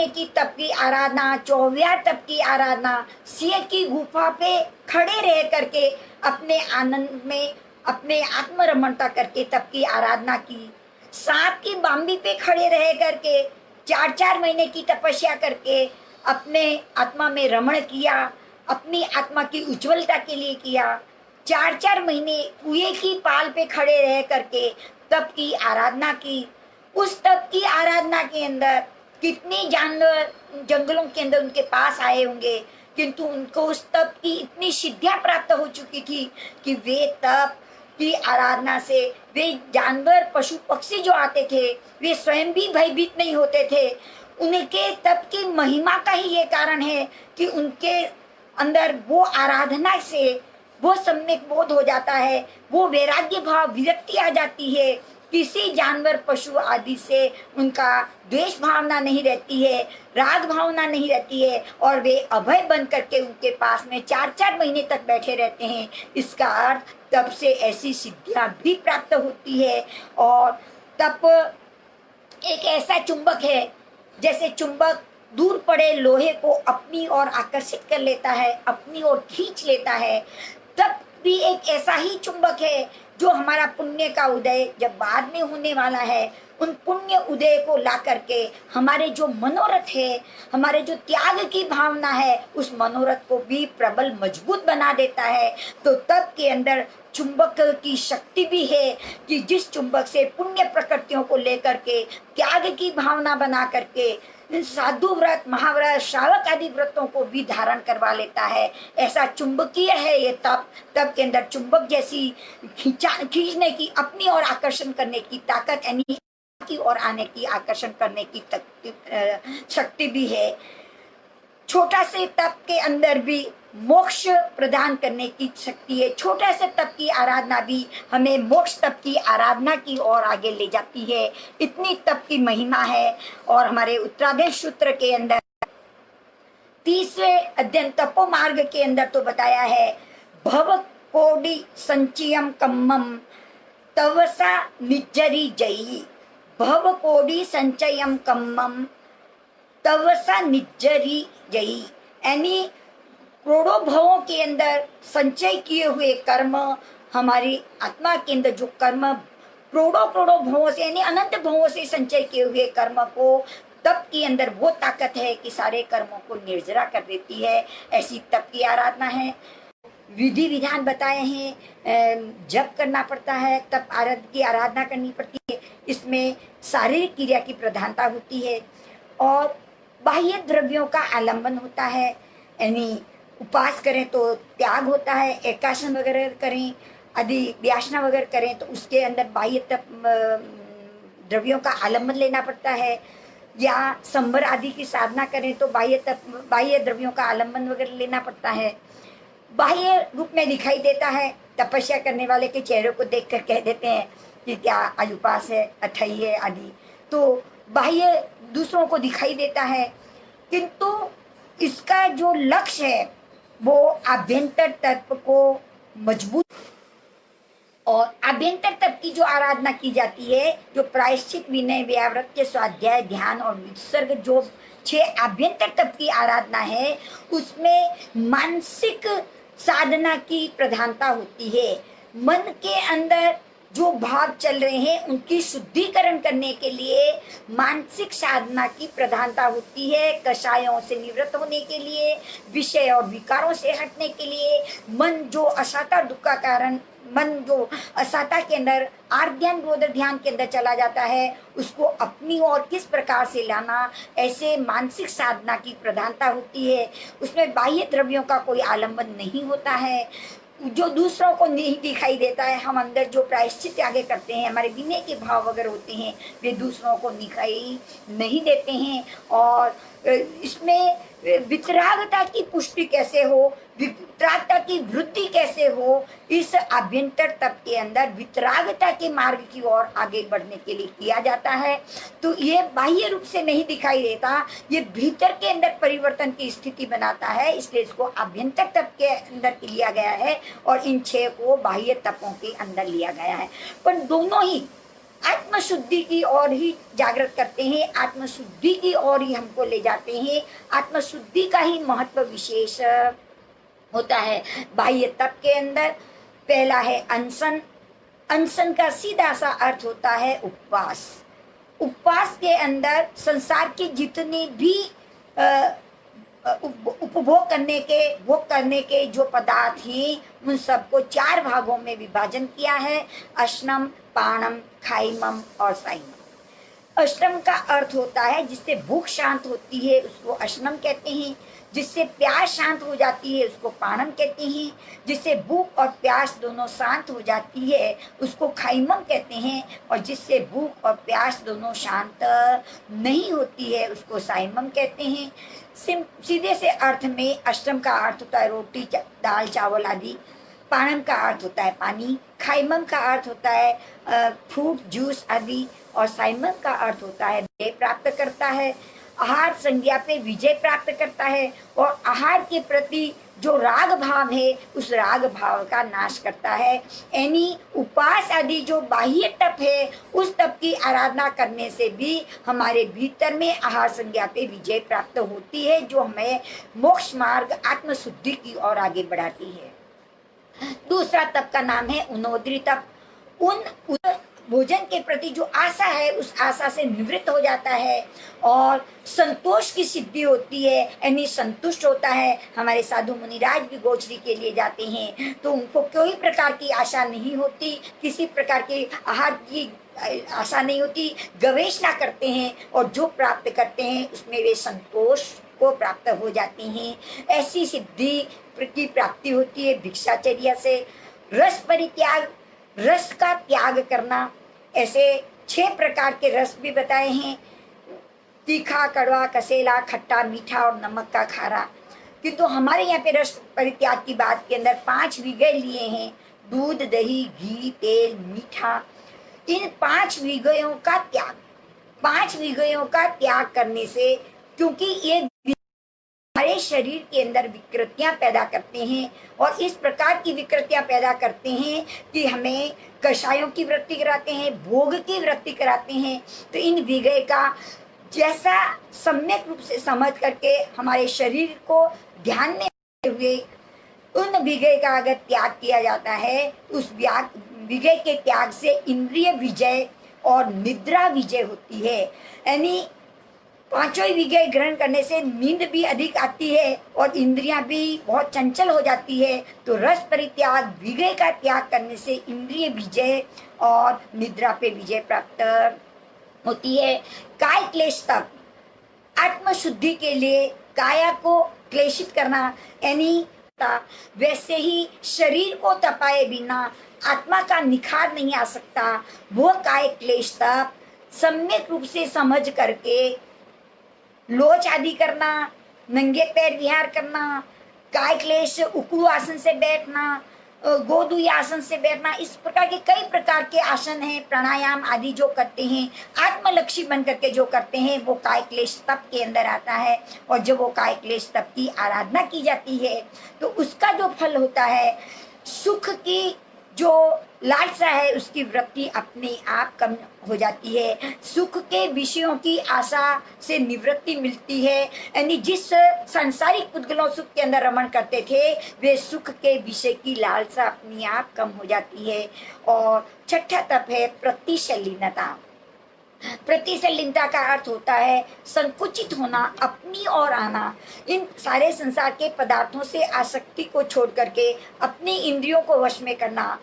की तप की आराधना, 24 तप की आराधना, सिंह की गुफा पे खड़े रह करके अपने आनंद में अपने आत्मरमणता करके तप की आराधना की। सांप की बांबी पे खड़े रह करके 4 महीने की तपस्या करके अपने आत्मा में रमण किया, अपनी आत्मा की उज्जवलता के लिए किया। 4 महीने कुएं की पाल पे खड़े रह करके तप की आराधना की। उस तप की आराधना के अंदर कितने जानवर जंगलों के अंदर उनके पास आए होंगे, किंतु उनको उस तप की इतनी सिद्धियां प्राप्त हो चुकी थी कि वे तप की आराधना से वे जानवर, पशु पक्षी जो आते थे वे स्वयं भी भयभीत नहीं होते थे। उनके तप की महिमा का ही ये कारण है कि उनके अंदर वो आराधना से वो सम्यक बोध हो जाता है, वो वैराग्य भाव, विरक्ति आ जाती है। किसी जानवर, पशु आदि से उनका द्वेष भावना नहीं रहती है, राग भावना नहीं रहती है और वे अभय बन करके उनके पास में 4 महीने तक बैठे रहते हैं। इसका अर्थ तप से ऐसी सिद्धियां भी प्राप्त होती है। और तप एक ऐसा चुंबक है, जैसे चुंबक दूर पड़े लोहे को अपनी ओर आकर्षित कर लेता है, अपनी ओर खींच लेता है। तप भी एक ऐसा ही चुंबक है जो हमारा पुण्य का उदय जब बाद में होने वाला है, उन पुण्य उदय को ला करके हमारे जो मनोरथ है, हमारे जो त्याग की भावना है, उस मनोरथ को भी प्रबल मजबूत बना देता है। तो तप के अंदर चुंबक की शक्ति भी है कि जिस चुंबक से पुण्य प्रकृतियों को लेकर के त्याग की भावना बना करके साधु व्रत, महाव्रत, श्रावक आदि व्रतों को भी धारण करवा लेता है। ऐसा चुंबकीय है ये तप। तप के अंदर चुंबक जैसी खींचने की, अपनी ओर आकर्षण करने की ताकत, यानी की ओर आने की, आकर्षण करने की शक्ति भी है। छोटा से तप के अंदर भी मोक्ष प्रदान करने की शक्ति है। छोटा से तप की आराधना भी हमें मोक्ष तप की आराधना की ओर आगे ले जाती है। इतनी तप की महिमा है। और हमारे उत्तरादेश सूत्र के अंदर 30वें अध्ययन तपो मार्ग के अंदर तो बताया है, भव कोटि संचयम कम्मम तवसा निज्जरी जयी। भव कोटि संचयम कम्मम तवसा निज्जरी जयी, यानी करोड़ों भवों के अंदर संचय किए हुए कर्म, हमारी आत्मा के अंदर जो कर्म करोड़ों भवों से, यानी अनंत भवों से संचय किए हुए कर्म को तप के अंदर वो ताकत है कि सारे कर्मों को निर्जरा कर देती है। ऐसी तप की आराधना है। विधि विधान बताए हैं, जप करना पड़ता है, तप की आराधना करनी पड़ती है। इसमें शारीरिक क्रिया की प्रधानता होती है और बाह्य द्रव्यों का आलंबन होता है। यानी उपास करें तो त्याग होता है, एकासन वगैरह करें, आदि व्यासना वगैरह करें तो उसके अंदर बाह्य तप द्रव्यों का आलंबन लेना पड़ता है। या संबर आदि की साधना करें तो बाह्य द्रव्यों का आलंबन वगैरह लेना पड़ता है। बाह्य रूप में दिखाई देता है। तपस्या करने वाले के चेहरे को देखकर कह देते हैं कि क्या आज उपास है, अठई है आदि, तो बाह्य दूसरों को दिखाई देता है, किंतु इसका जो लक्ष्य है वो आभ्यंतर तत्व को मजबूत, और आभ्यंतर तत्व की जो आराधना की जाती है, जो प्रायश्चित, विनय, व्यावृत्य, स्वाध्याय, ध्यान और विसर्ग, जो 6 आभ्यंतर तत्व की आराधना है, उसमें मानसिक साधना की प्रधानता होती है। मन के अंदर जो भाव चल रहे हैं उनकी शुद्धिकरण करने के लिए मानसिक साधना की प्रधानता होती है। कषायों से निवृत्त होने के लिए, विषय और विकारों से हटने के लिए, मन जो असाता दुख का कारण, मन जो असाता के अंदर आर्ध्यान बोध ध्यान के अंदर चला जाता है, उसको अपनी ओर किस प्रकार से लाना, ऐसे मानसिक साधना की प्रधानता होती है। उसमें बाह्य द्रव्यों का कोई आलंबन नहीं होता है, जो दूसरों को नहीं दिखाई देता है। हम अंदर जो प्रायश्चित आगे करते हैं, हमारे विनय के भाव वगैरह होते हैं, वे दूसरों को दिखाई नहीं देते हैं। और इसमें वितरागता की पुष्टि कैसे हो, वितरागता की वृद्धि कैसे हो, इस आभ्यंतर तप के अंदर वितरागता के मार्ग की ओर आगे बढ़ने के लिए किया जाता है। तो ये बाह्य रूप से नहीं दिखाई देता, ये भीतर के अंदर परिवर्तन की स्थिति बनाता है, इसलिए इसको आभ्यंतर तप के अंदर लिया गया है और इन 6 को बाह्य तपों के अंदर लिया गया है। पर दोनों ही आत्मशुद्धि की ओर ही जागृत करते हैं, आत्मशुद्धि की ओर ही हमको ले जाते हैं। आत्मशुद्धि का ही महत्व विशेष होता है। बाह्य तप के अंदर पहला है अनशन। अनशन का सीधा सा अर्थ होता है उपवास। उपवास के अंदर संसार के जितने भी उपभोग करने के जो पदार्थ हैं, उन सबको 4 भागों में विभाजन किया है। अश्नम, पाणम, खाइमम और साइमम। अश्नम का अर्थ होता है जिससे भूख शांत होती है, उसको अश्नम कहते हैं। जिससे प्यास शांत हो जाती है, उसको पाणम कहते हैं। जिससे भूख और प्यास दोनों शांत हो जाती है, उसको खाइमम कहते हैं। और जिससे भूख और प्यास दोनों शांत नहीं होती है, उसको साइमम कहते हैं। सीधे से अर्थ में अष्टम का अर्थ होता है रोटी, दाल, चावल आदि। पाणम का अर्थ होता है पानी। खाइमम का अर्थ होता है फ्रूट, जूस आदि। और साइमम का अर्थ होता है विजय प्राप्त करता है, आहार संज्ञा पे विजय प्राप्त करता है और आहार के प्रति जो राग भाव है उस राग भाव का नाश करता है। यानी उपवास आदि जो बाह्य तप है, उस तप की आराधना करने से भी हमारे भीतर में आहार संज्ञा पे विजय प्राप्त होती है, जो हमें मोक्ष मार्ग आत्मशुद्धि की ओर आगे बढ़ाती है। दूसरा तप का नाम है उन्नोद्री तप। उन भोजन के प्रति जो आशा है, उस आशा से निवृत्त हो जाता है और संतोष की सिद्धि होती है, यानी संतुष्ट होता है। हमारे साधु मुनिराज भी गोचरी के लिए जाते हैं तो उनको कोई प्रकार की आशा नहीं होती, किसी प्रकार के आहार की आशा नहीं होती, गवेषणा करते हैं और जो प्राप्त करते हैं उसमें वे संतोष को प्राप्त हो जाते हैं। ऐसी सिद्धि की प्राप्ति होती है भिक्षाचर्या से। रस परित्याग, रस का त्याग करना। ऐसे 6 प्रकार के रस भी बताए हैं, तीखा, कड़वा, कसेला, खट्टा, मीठा और नमक का खारा। किंतु हमारे यहाँ पे रस परित्याग की बात के अंदर 5 विषय लिए हैं, दूध, दही, घी, तेल, मीठा। इन 5 विषयों का त्याग, 5 विषयों का त्याग करने से, क्योंकि ये हमारे शरीर के अंदर विकृतियां पैदा करते हैं और इस प्रकार की विकृतियां पैदा करते हैं कि हमें कषायों की वृत्ति कराते हैं, भोग की वृत्ति कराते हैं। तो इन विषय का जैसा सम्यक रूप से समझ करके हमारे शरीर को ध्यान में रखते हुए उन विषय का अगर त्याग किया जाता है, उस विषय के त्याग से इंद्रिय विजय और निद्रा विजय होती है। यानी 5 विषय ग्रहण करने से नींद भी अधिक आती है और इंद्रियां भी बहुत चंचल हो जाती है। तो रस परित्याग, विषय का त्याग करने से इंद्रिय विजय और निद्रा पे विजय प्राप्त होती है। काय क्लेश तप, आत्मशुद्धि के लिए काया को क्लेशित करना, यानी वैसे ही शरीर को तपाए बिना आत्मा का निखार नहीं आ सकता। वो काय क्लेश तप सम्यक रूप से समझ करके लोच आदि करना, नंगे पैर विहार करना, काय क्लेश, उकड़ू आसन से बैठना, गोदुई आसन से बैठना, इस प्रकार के कई प्रकार के आसन हैं, प्राणायाम आदि जो करते हैं, आत्मलक्षी बन करके जो करते हैं, वो काय क्लेश तप के अंदर आता है। और जब वो काय क्लेश तप की आराधना की जाती है तो उसका जो फल होता है, सुख की जो लालसा है उसकी वृत्ति अपने आप कम हो जाती है। सुख के विषयों की आशा से निवृत्ति मिलती है, यानी जिस सांसारिक पुद्गलों सुख के अंदर रमण करते थे वे सुख के विषय की लालसा अपने आप कम हो जाती है। और छठा तप है प्रतिशलीनता। प्रतिशलीनता का अर्थ होता है संकुचित होना, अपनी ओर आना। इन सारे संसार के पदार्थों से आसक्ति को छोड़ करके अपनी इंद्रियों को वश में करना,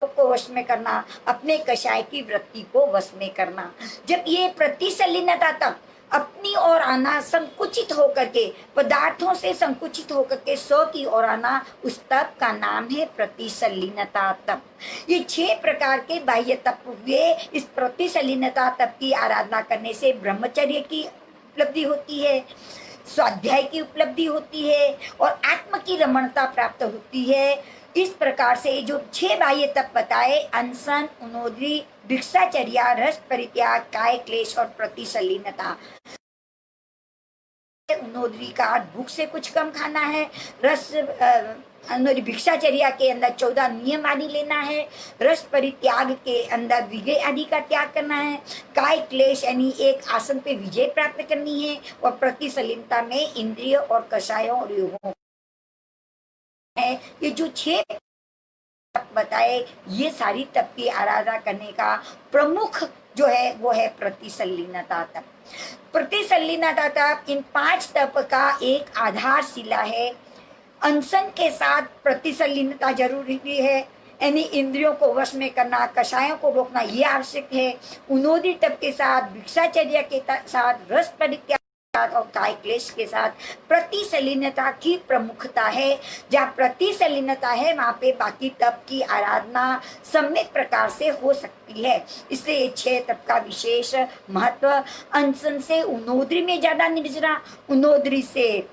को वश में करना, अपने कषाय की वृत्ति को वश में करना। जब ये प्रतिशलीनता तक अपनी ओर आना, संकुचित होकर के पदार्थों से संकुचित होकर के स्व की ओर आना, उस तप का नाम है प्रतिशलीनता तप। ये 6 प्रकार के बाह्य तप हुए। इस प्रतिशलीनता तप की आराधना करने से ब्रह्मचर्य की उपलब्धि होती है, स्वाध्याय की उपलब्धि होती है और आत्म की रमणता प्राप्त होती है। इस प्रकार से जो 6 बाह्य तप बताए, अनशन, उनोद्री, भिक्षाचर्या, रस परित्याग, काय क्लेश और प्रतिशलीनता। उनोद्री का भूख से कुछ कम खाना है, रस भिक्षाचर्या के अंदर 14 नियम आदि लेना है, रस परित्याग के अंदर विजय आदि का त्याग करना है, काय क्लेश यानी एक आसन पे विजय प्राप्त करनी है और प्रतिशलीनता में इंद्रिय और कषायों और योगों है। ये जो 6 तप बताए, ये सारी तप की आराधना करने का प्रमुख जो है वो है प्रतिशलीनता तप। प्रतिशलीनता तप इन 5 तप का एक आधारशिला है। अनशन के साथ प्रतिशलीनता जरूरी है, यानी इंद्रियों को वश में करना, कषायों को रोकना ये आवश्यक है। उनोदी तप के साथ, भिक्षाचर्या के साथ, रस परित्याग और काय क्लेश के साथ प्रतिशलीनता की प्रमुखता है। जहाँ प्रतिशलीनता है वहां पे बाकी तप की आराधना सम्यक प्रकार से हो सकती है। इसलिए 6 तप का विशेष महत्व। अनशन से उनोद्री में ज्यादा निर्जरा, उनोद्री से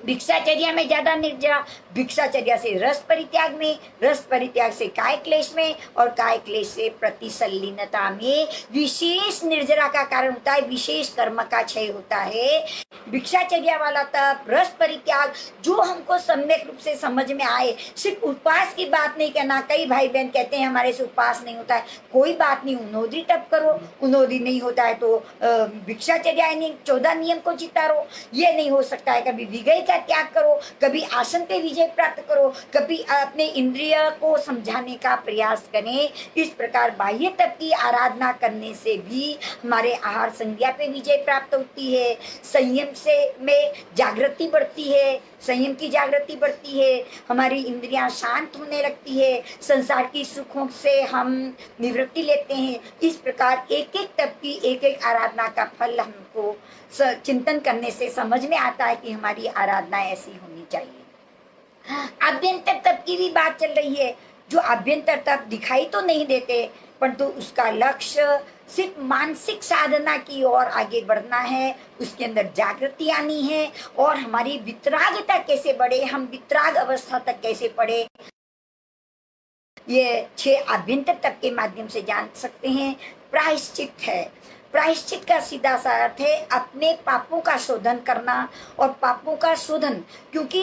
भिक्षाचर्या में ज्यादा निर्जरा, भिक्षाचर्या से रस परित्याग में, रस परित्याग से काय क्लेश में और काय क्लेश से प्रतिशलीनता में विशेष निर्जरा का कारण होता है, विशेष कर्म का क्षय होता है। भिक्षाचर्या वाला तप, रस परित्याग जो हमको सम्यक रूप से समझ में आए, सिर्फ उपवास की बात नहीं करना। कई भाई बहन कहते हैं हमारे से उपवास नहीं होता है, कोई बात नहीं, उनोद्री तप करो, उनोद्री नहीं होता है तो भिक्षाचर्या यानी 14 नियम को चितारो। ये नहीं हो सकता है, कभी विजय का त्याग करो, कभी आसन पे विजय प्राप्त करो, कभी अपने इंद्रिय को समझाने का प्रयास करें। इस प्रकार बाह्य तप की आराधना करने से भी हमारे आहार संज्ञा पे विजय प्राप्त होती है, संयम से में जागृति बढ़ती है, संयम की जागृति बढ़ती है, हमारी इंद्रियां शांत होने लगती है, संसार की सुखों से हम निवृत्ति लेते हैं। इस प्रकार एक एक तप की एक एक आराधना का फल हमको चिंतन करने से समझ में आता है कि हमारी आराधना ऐसी होनी चाहिए। आभ्यंतर तप की भी बात चल रही है। जो आभ्यंतर तप दिखाई तो नहीं देते, परंतु उसका लक्ष्य सिर्फ मानसिक साधना की ओर आगे बढ़ना है, उसके अंदर जागृति आनी है और हमारी वितरागता कैसे बढ़े, हम वितराग अवस्था तक कैसे पढ़े, ये 6 आभ्यंतर तप के माध्यम से जान सकते हैं। प्रायश्चित है, प्रायश्चित का सीधा सा अर्थ है अपने पापों का शोधन करना। और पापों का शोधन क्योंकि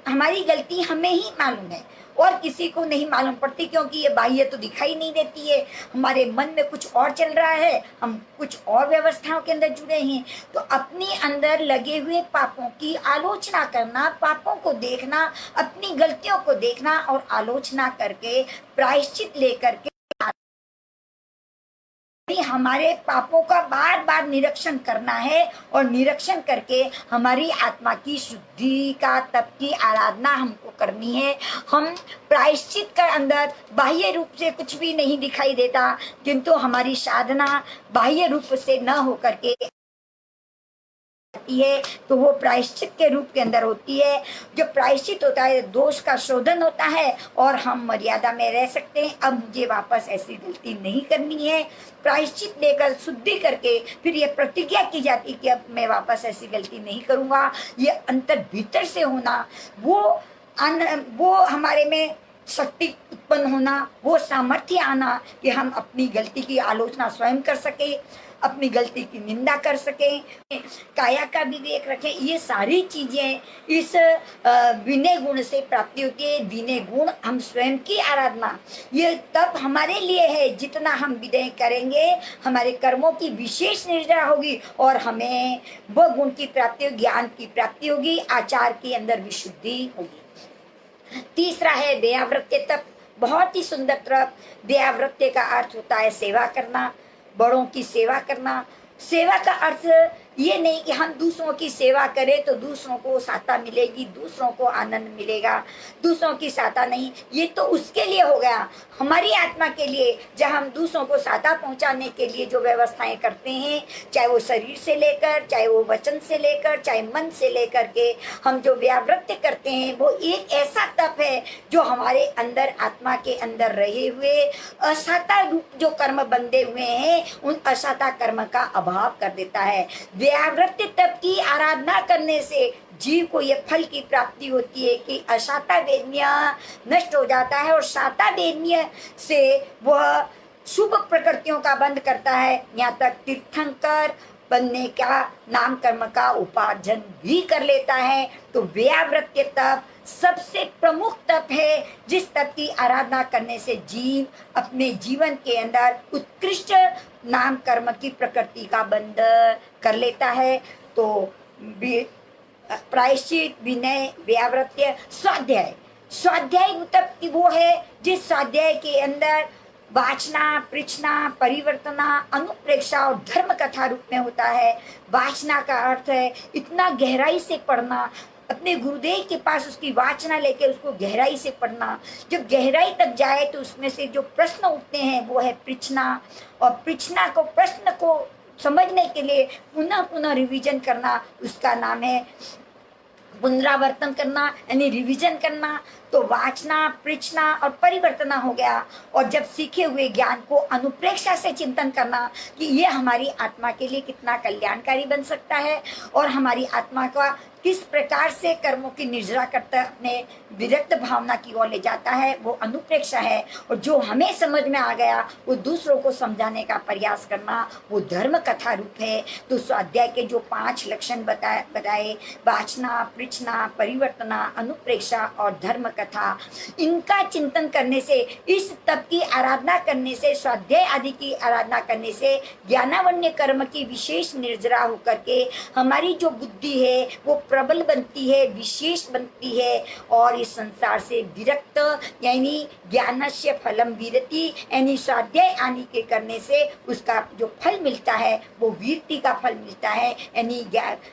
हमारी गलती हमें ही मालूम है और किसी को नहीं मालूम पड़ती, क्योंकि ये बाह्य तो दिखाई नहीं देती है, हमारे मन में कुछ और चल रहा है, हम कुछ और व्यवस्थाओं के अंदर जुड़े हैं। तो अपने अंदर लगे हुए पापों की आलोचना करना, पापों को देखना, अपनी गलतियों को देखना और आलोचना करके प्रायश्चित लेकर के हमारे पापों का बार बार निरीक्षण करना है और निरीक्षण करके हमारी आत्मा की शुद्धि का तप की आराधना हमको करनी है। हम प्रायश्चित का अंदर बाह्य रूप से कुछ भी नहीं दिखाई देता, किंतु हमारी साधना बाह्य रूप से न होकर के है तो वो प्रायश्चित के रूप के अंदर होती है। जो प्रायश्चित होता है दोष का शोधन होता है और हम मर्यादा में रह सकते हैं। अब मुझे वापस ऐसी गलती नहीं करनी है, प्रायश्चित लेकर शुद्धि करके फिर ये प्रतिज्ञा की जाती कि अब मैं वापस ऐसी गलती नहीं करूंगा। ये अंतर भीतर से होना, वो हमारे में शक्ति उत्पन्न उत्पन्न होना, वो सामर्थ्य आना कि हम अपनी गलती की आलोचना स्वयं कर सके, अपनी गलती की निंदा कर सकें, काया का विवेक रखें। ये सारी चीजें इस विनय गुण से प्राप्ति होती है। विनय गुण हम स्वयं की आराधना, ये तब हमारे लिए है जितना हम विनय करेंगे हमारे कर्मों की विशेष निर्जरा होगी और हमें वह गुण की प्राप्ति, ज्ञान की प्राप्ति होगी, आचार के अंदर विशुद्धि होगी। तीसरा है दयावृत्ति तप। बहुत ही सुंदर तप। दयावृत्ति का अर्थ होता है सेवा करना, बड़ों की सेवा करना। सेवा का अर्थ ये नहीं कि हम दूसरों की सेवा करें तो दूसरों को सहायता मिलेगी, दूसरों को आनंद मिलेगा, दूसरों की सहायता नहीं, ये तो उसके लिए हो गया। हमारी आत्मा के लिए जब हम दूसरों को सहायता पहुंचाने के लिए जो व्यवस्थाएं करते हैं, चाहे वो शरीर से लेकर, चाहे वो वचन से लेकर, चाहे मन से लेकर के हम जो व्यावृत्ति करते हैं, वो एक ऐसा तप है जो हमारे अंदर, आत्मा के अंदर रहे हुए असहता रूप जो कर्म बंधे हुए हैं, उन असहता कर्म का अभाव कर देता है। व्यावृत्ति तप की आराधना करने से जीव को यह फल की प्राप्ति होती है कि अशाता वेदन्य नष्ट हो जाता है और शाता वेदन्य से वह शुभ प्रकृतियों का बंध करता है, यहाँ तक तीर्थंकर बनने का, नाम कर्म का उपार्जन भी कर लेता है। तो व्यावृत्ति तप सबसे प्रमुख तप है, जिस तप की आराधना करने से जीव अपने जीवन के अंदर उत्कृष्ट नाम कर्म की प्रकृति का बंध कर लेता है। तो प्रायश्चित, विनय, व्यावृत्ति, स्वाध्याय। स्वाध्याय तप वो है जिस स्वाध्याय के अंदर वाचना, पृच्छना, परिवर्तना, अनुप्रेक्षा और धर्म कथा रूप में होता है। वाचना का अर्थ है इतना गहराई से पढ़ना, अपने गुरुदेव के पास उसकी वाचना लेके उसको गहराई से पढ़ना। जब गहराई तक जाए तो उसमें से जो प्रश्न उठते हैं वो है पृच्छना, और पृच्छना को, प्रश्न को समझने के लिए पुनः पुनः रिवीजन करना, उसका नाम है पुनरावर्तन करना, यानी रिवीजन करना। तो वाचना, पृच्छना और परिवर्तना हो गया। और जब सीखे हुए ज्ञान को अनुप्रेक्षा से चिंतन करना कि ये हमारी आत्मा के लिए कितना कल्याणकारी बन सकता है और हमारी आत्मा का किस प्रकार से कर्मों की निर्जरा करता अपने विरक्त भावना की ओर ले जाता है, वो अनुप्रेक्षा है। और जो हमें समझ में आ गया वो दूसरों को समझाने का प्रयास करना, वो धर्म कथा रूप है। तो स्वाध्याय के जो 5 लक्षण बताए, वाचना, पृच्छना, परिवर्तना, अनुप्रेक्षा और धर्म कथा, इनका चिंतन करने से, इस तप की आराधना करने से, स्वाध्याय आदि की आराधना करने से ज्ञानावन्य कर्म की विशेष निर्जरा होकर के हमारी जो बुद्धि है वो प्रबल बनती है, विशेष बनती है और इस संसार से विरक्त, यानी ज्ञानस्य फलम विरति, यानी स्वाध्याय आदि के करने से उसका जो फल मिलता है वो वीरति का फल मिलता है। यानी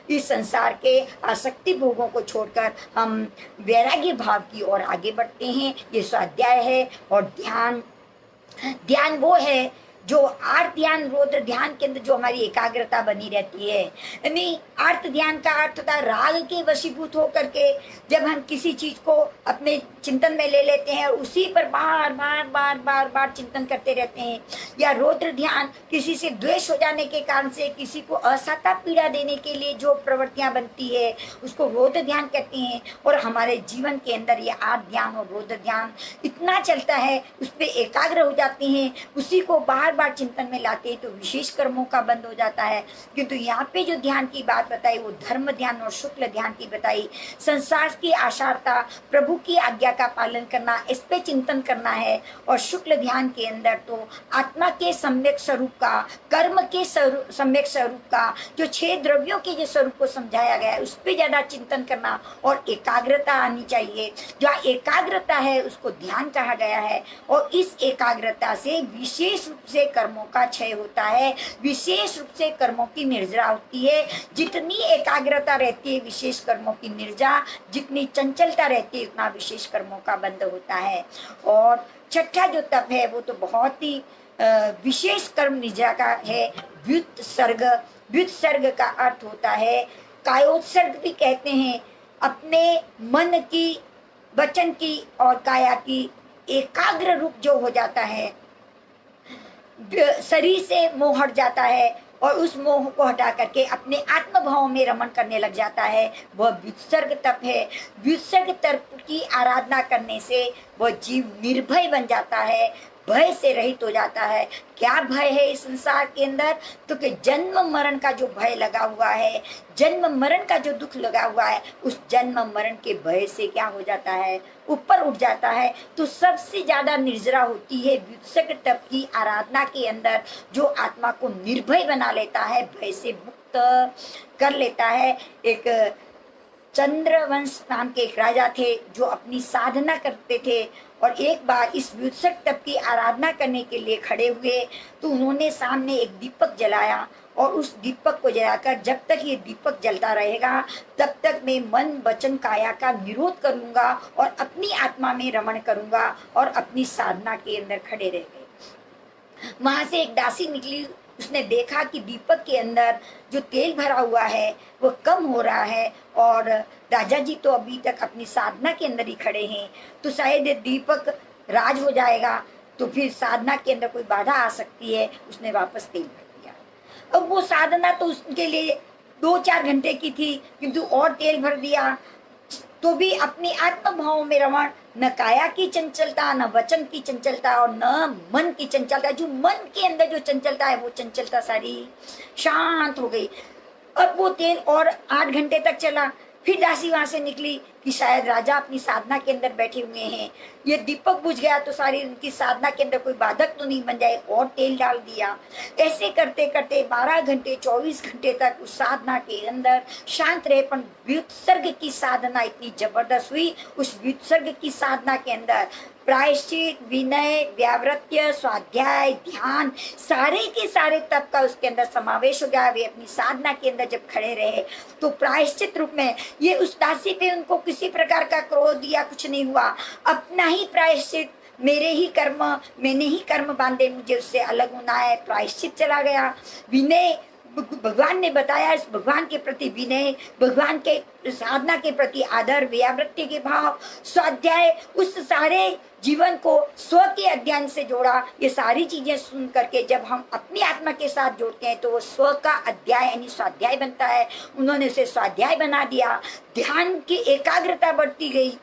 इस संसार के आसक्ति भोगों को छोड़कर हम वैराग्य भाव की ओर आगे बढ़ते हैं, ये स्वाध्याय है। और ध्यान वो है जो आर्त ध्यान, रौद्र ध्यान के अंदर जो हमारी एकाग्रता बनी रहती है। यानी आर्त ध्यान का अर्थ होता है राग के वशीभूत होकर के जब हम किसी चीज को अपने चिंतन में ले लेते हैं और उसी पर बार बार बार बार बार चिंतन करते रहते हैं। या रौद्र ध्यान किसी से द्वेष हो जाने के कारण से किसी को असहता पीड़ा देने के लिए जो प्रवृत्तियां बनती है उसको रौद्र ध्यान कहते हैं। और हमारे जीवन के अंदर ये आर्त ध्यान और रौद्र ध्यान इतना चलता है, उस पर एकाग्र हो जाते हैं, उसी को बार बार चिंतन में लाते हैं तो विशेष कर्मों का बंद हो जाता है। किंतु यहाँ पे जो ध्यान की बात बताई वो धर्म ध्यान और शुक्ल ध्यान की बताई। संसार की आशारता, प्रभु की आज्ञा का पालन करना, इस पे चिंतन करना है। और शुक्ल ध्यान के अंदर तो आत्मा के सम्यक स्वरूप का, कर्म के सम्यक स्वरूप का, जो 6 द्रव्यों के जो स्वरूप को समझाया गया है उस पर ज्यादा चिंतन करना और एकाग्रता आनी चाहिए। जहाँ एकाग्रता है उसको ध्यान कहा गया है। और इस एकाग्रता से विशेष रूप से कर्मों का क्षय होता है, विशेष रूप से कर्मों की निर्जरा होती है। जितनी एकाग्रता रहती है विशेष कर्मों की निर्जरा, जितनी चंचलता रहती है उतना विशेष कर्मों का बंध होता है। और छठा जो तप है वो तो बहुत ही विशेष कर्म निर्जरा का है, व्युत्सर्ग। व्युत्सर्ग का अर्थ होता है, कायोत्सर्ग भी कहते हैं, अपने मन की, वचन की और काया की एकाग्र रूप जो हो जाता है, शरीर से मोह हट जाता है और उस मोह को हटा करके अपने आत्मभाव में रमण करने लग जाता है, वह व्युत्सर्ग तप है। व्युत्सर्ग तप की आराधना करने से वह जीव निर्भय बन जाता है, भय से रहित हो जाता है। क्या भय है इस संसार के अंदर? तो कि जन्म मरण का जो भय लगा हुआ है, जन्म मरण का जो दुख लगा हुआ है, उस जन्म मरण के भय से क्या हो जाता है, ऊपर उठ जाता है। तो सबसे ज्यादा निर्जरा होती है व्युत्सर्ग तप की आराधना के अंदर, जो आत्मा को निर्भय बना लेता है, भय से मुक्त कर लेता है। एक चंद्रवंश नाम के एक राजा थे जो अपनी साधना करते थे, और एक बार इस व्युत्सर्ग तप की आराधना करने के लिए खड़े हुए तो उन्होंने सामने एक दीपक जलाया, और उस दीपक को जलाकर जब तक ये दीपक जलता रहेगा तब तक मैं मन वचन काया का निरोध करूंगा और अपनी आत्मा में रमण करूंगा, और अपनी साधना के अंदर खड़े रह गए। वहां से एक दासी निकली, उसने देखा कि दीपक के अंदर जो तेल भरा हुआ है वो कम हो रहा है, और राजा जी तो अभी तक अपनी साधना के अंदर ही खड़े हैं, तो शायद दीपक राज हो जाएगा तो फिर साधना के अंदर कोई बाधा आ सकती है। उसने वापस तेल भर दिया। अब वो साधना तो उसके लिए 2-4 घंटे की थी, किंतु और तेल भर दिया तो भी अपनी आत्मभाव में रमण, न काया की चंचलता, न वचन की चंचलता, और न मन की चंचलता। जो मन के अंदर जो चंचलता है वो चंचलता सारी शांत हो गई। अब वो तेल और 8 घंटे तक चला। फिर दासी वहां से निकली कि शायद राजा अपनी साधना के अंदर बैठे हुए हैं, ये दीपक बुझ गया तो सारी उनकी साधना के अंदर कोई बाधक तो नहीं बन जाए, और तेल डाल दिया। ऐसे करते करते 12 घंटे 24 घंटे तक उस साधना के अंदर शांत रहे। पर व्युत्सर्ग की साधना इतनी जबरदस्त हुई, उस व्युत्सर्ग की साधना के अंदर प्रायश्चित, विनय, व्यावृत्य, स्वाध्याय, ध्यान, सारे के सारे तप का उसके अंदर समावेश हो गया। वे अपनी साधना के अंदर जब खड़े रहे तो प्रायश्चित रूप में ये उस दासी पे उनको किसी प्रकार का क्रोध या कुछ नहीं हुआ। अपना ही प्रायश्चित, मेरे ही कर्म, मैंने ही कर्म बांधे, मुझे उससे अलग होना है, प्रायश्चित चला गया। विनय, भगवान ने बताया, इस भगवान के प्रति विनय, भगवान के साधना के प्रति आदर, व्यावृत्ति के भाव, स्वाध्याय, उस सारे जीवन को स्व के अध्ययन से जोड़ा। ये सारी चीजें सुन करके जब हम अपनी आत्मा के साथ जोड़ते हैं तो वो स्व का अध्याय यानी स्वाध्याय बनता है। उन्होंने उसे स्वाध्याय बना दिया। ध्यान की एकाग्रता बढ़ती गई।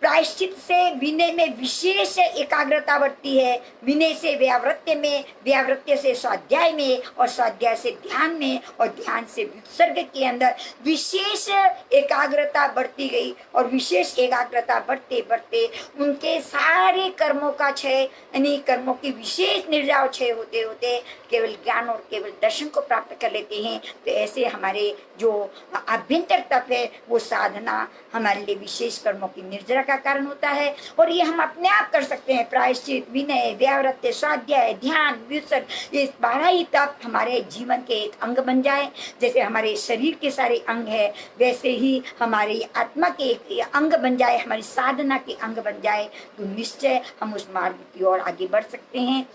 प्रायश्चित से विनय में विशेष एकाग्रता बढ़ती है, विनय से व्यावृत्य में, व्यावृत्य से स्वाध्याय में, और स्वाध्याय से ध्यान में, और ध्यान से विसर्ग के अंदर विशेष एकाग्रता बढ़ती गई। और विशेष एकाग्रता बढ़ते बढ़ते उनके सारे कर्मों का क्षय यानी कर्मों की विशेष निर्जाव क्षय होते होते केवल ज्ञान और केवल दर्शन को प्राप्त कर लेते हैं। तो ऐसे हमारे जो आभ्यंतर तप है वो साधना हमारे लिए विशेष कर्मों की निर्जरा का कारण होता है, और ये हम अपने आप कर सकते हैं। प्रायश्चित, विनय, व्यावृत्य, स्वाध्याय, ध्यान, व्युत्सर्ग, ये 12 ही तप हमारे जीवन के एक अंग बन जाए। जैसे हमारे शरीर के सारे अंग है वैसे ही हमारी आत्मा के एक अंग बन जाए, हमारी साधना के अंग बन जाए, तो निश्चय हम उस मार्ग की ओर आगे बढ़ सकते हैं।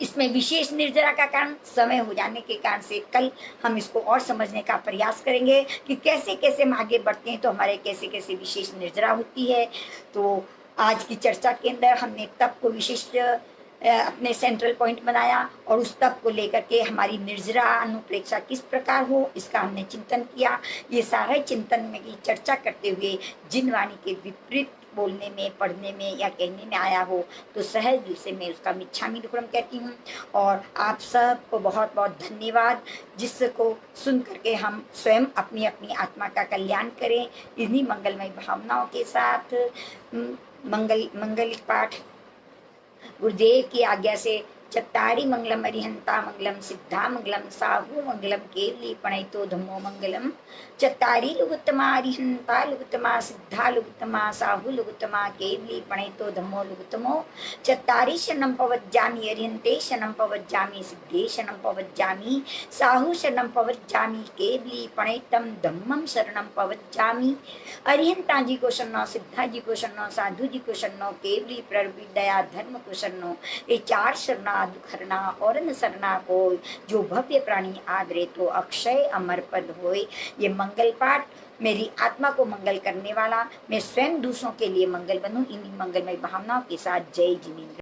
इसमें विशेष निर्जरा का कारण समय हो जाने के कारण से कल हम इसको और समझने का प्रयास करेंगे कि कैसे कैसे हम आगे बढ़ते हैं तो हमारे कैसे कैसे विशेष निर्जरा होती है। तो आज की चर्चा के अंदर हमने तप को विशिष्ट अपने सेंट्रल पॉइंट बनाया, और उस तप को लेकर के हमारी निर्जरा अनुप्रेक्षा किस प्रकार हो इसका हमने चिंतन किया। ये सारा चिंतन में की चर्चा करते हुए जिन वाणी के विपरीत बोलने में, पढ़ने में या कहने में आया हो तो सहज दिल से मैं उसका मिच्छामि दुक्कड़म कहती हूँ। और आप सबको बहुत बहुत धन्यवाद, जिसको सुन करके हम स्वयं अपनी अपनी आत्मा का कल्याण करें। इन्हीं मंगलमय भावनाओं के साथ मंगलिक पाठ गुरुदेव की आज्ञा से चत्तारी मंगलम अरिहंता मंगलम सिद्धा मंगलम साहू मंगलम केरली प्रणयतो धम्मो मंगलम। चत्तारी लुगुत्तमा अरिहंता लुगुत्तमा सिद्धा लुगुत्तमा साहू लुगुत्तमा केरली प्रणयतो धम्मो लुगुत्तमो। चत्तारी शरणं पवज्जामि अरिहंते शरणं पवज्जामि सिद्धे शरणं पवज्जामि साहू शरणं पवज्जामि केरली प्रणयतम धम्मम शरणं पवज्जामि। अरिहंता जी को शरणो, सिद्धा जी को शरणो, साधु जी को शरणो, केवली प्रविदया धर्म को शरणो। ये 4 शरणा दुख हरना और न सरना को, जो भव्य प्राणी आदरे तो अक्षय अमर पद होए। ये मंगल पाठ मेरी आत्मा को मंगल करने वाला, मैं स्वयं दूसरों के लिए मंगल बनूं। इन्हीं मंगलमय भावनाओं के साथ जय जिनेन्द्र।